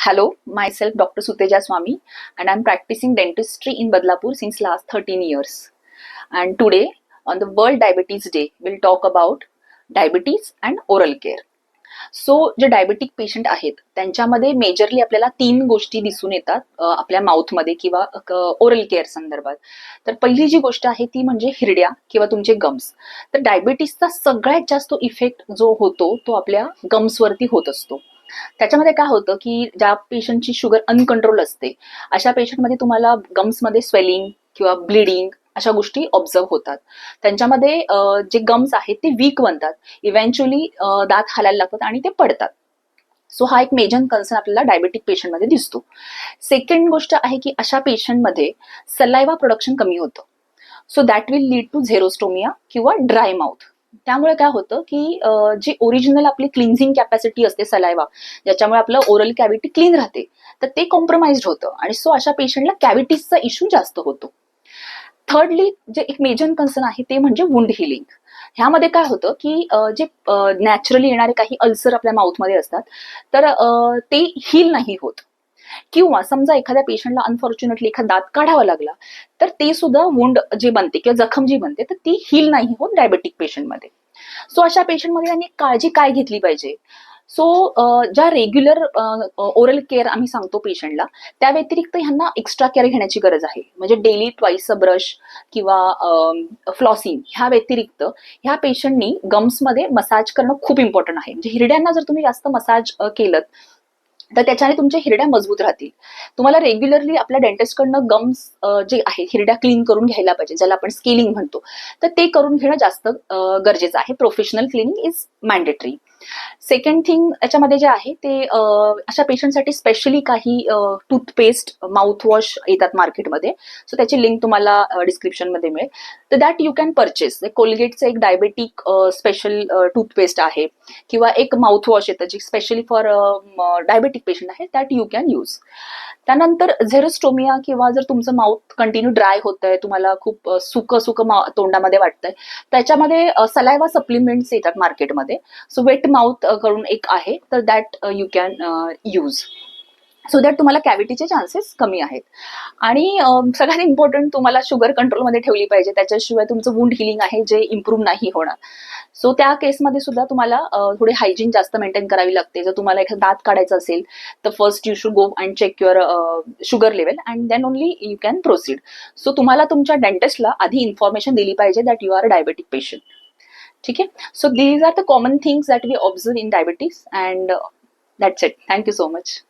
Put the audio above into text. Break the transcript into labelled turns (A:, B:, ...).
A: Hello, myself Dr. Suteja Swami, and I'm practicing dentistry in Badlapur since last 13 years. And today, on the World Diabetes Day, we'll talk about diabetes and oral care. So जे diabetic patient आहेत त्यांच्यामध्ये majorly आपल्याला 3 गोष्टी दिसून येतात आपल्या माउथमध्ये किंवा oral care संदर्भात. तर पहिली जी गोष्ट आहे ती म्हणजे हिरड्या किंवा तुमचे गम्स. तर डायबिटीसचा सगळ्यात जास्त इफेक्ट जो होतो तो आपल्या गम्सवरती होत असतो. त्याच्यामध्ये काय होतं की ज्या पेशंटची शुगर अनकंट्रोल असते अशा पेशंटमध्ये तुम्हाला गम्समध्ये स्वेलिंग किंवा ब्लिडिंग अशा गोष्टी ऑब्झर्व होतात. त्यांच्यामध्ये जे गम्स आहेत ते वीक बनतात, इव्हेंच्युअली दात हालायला लागतात आणि ते पडतात. सो हा एक मेजर कन्सर्न आपल्याला डायबेटिक पेशंटमध्ये दिसतो. सेकंड गोष्ट आहे की अशा पेशंटमध्ये सलायवा प्रोडक्शन कमी होतं. So that will lead to xerostomia किंवा ड्राय माउथ. त्यामुळे काय होतं की जी ओरिजिनल आपली क्लिन्झिंग कॅपॅसिटी असते सलायवा, ज्याच्यामुळे आपलं ओरल कॅव्हिटी क्लीन राहते, तर ते कॉम्प्रोमाइज्ड होतं आणि सो अशा पेशंटला कॅव्हिटीजचा इश्यू जास्त होतो. थर्डली जे एक मेजर कन्सर्न आहे ते म्हणजे वुंड हिलिंग. ह्यामध्ये काय होतं की जे नॅचरली येणारे काही अल्सर आपल्या माउथमध्ये असतात तर ते हील नाही होत, किंवा समजा एखाद्या पेशंटला अनफॉर्च्युनेटली एखादा दात काढावा लागला तर ते सुद्धा वुंड जे बनते किंवा जखम जी बनते तर ती हील नाही होत डायबेटिक पेशंटमध्ये. सो अशा पेशंटमध्ये त्यांनी काळजी काय घेतली पाहिजे? सो ज्या रेग्युलर ओरल केअर आम्ही सांगतो पेशंटला, त्या व्यतिरिक्त ह्यांना एक्स्ट्रा केअर घेण्याची गरज आहे. म्हणजे डेली ट्वाईस अ ब्रश किंवा फ्लॉसिंग ह्या व्यतिरिक्त ह्या पेशंटनी गम्समध्ये मसाज करणं खूप इम्पॉर्टंट आहे. म्हणजे हिरड्यांना जर तुम्ही जास्त मसाज केलं तर त्याच्याने तुमच्या हिरड्या मजबूत राहतील. तुम्हाला रेग्युलरली आपल्या डेंटिस्टकडनं गम्स जे आहेत हिरड्या क्लीन करून घ्यायला पाहिजे, ज्याला आपण स्केलिंग म्हणतो, तर ते करून घेणं जास्त गरजेचं आहे. Professional cleaning is mandatory. Second thing याच्यामध्ये जे आहे ते अशा पेशंटसाठी स्पेशली काही टूथपेस्ट, माउथवॉश येतात मार्केटमध्ये. सो त्याची लिंक तुम्हाला डिस्क्रिप्शनमध्ये मिळेल. तर दॅट यू कॅन परचेस. कोलगेटचं एक डायबेटिक स्पेशल टूथपेस्ट आहे, किंवा एक माउथवॉश येतं जे स्पेशली फॉर डायबेटिक पेशंट आहे, दॅट यू कॅन यूज. त्यानंतर झेरोस्टोमिया किंवा जर तुमचं माउथ कंटिन्यू ड्राय होतंय, तुम्हाला खूप सुकं सुकं तोंडामध्ये वाटतंय, त्याच्यामध्ये सलायवा सप्लिमेंट्स येतात मार्केटमध्ये. सो वेट माउथ करून एक आहे, तर that you can use. So that तुम्हाला कॅव्हिटीचे चान्सेस कमी आहेत. आणि सगळ्यात इम्पॉर्टंट तुम्हाला शुगर कंट्रोलमध्ये ठेवली पाहिजे, त्याच्याशिवाय तुमचं वुंड हिलिंग आहे जे इम्प्रूव्ह नाही होणार. सो त्या केसमध्ये सुद्धा तुम्हाला थोडी हायजीन जास्त मेंटेन करावी लागते. जर तुम्हाला एखादा दात काढायचा असेल तर first you should go and check your sugar level and then only you can proceed. So तुम्हाला तुमच्या डेंटिस्टला आधी इन्फॉर्मेशन दिली पाहिजे that you are diabetic patient. ठीक आहे. So these are the common things that we observe in diabetes and that's it. Thank you so much.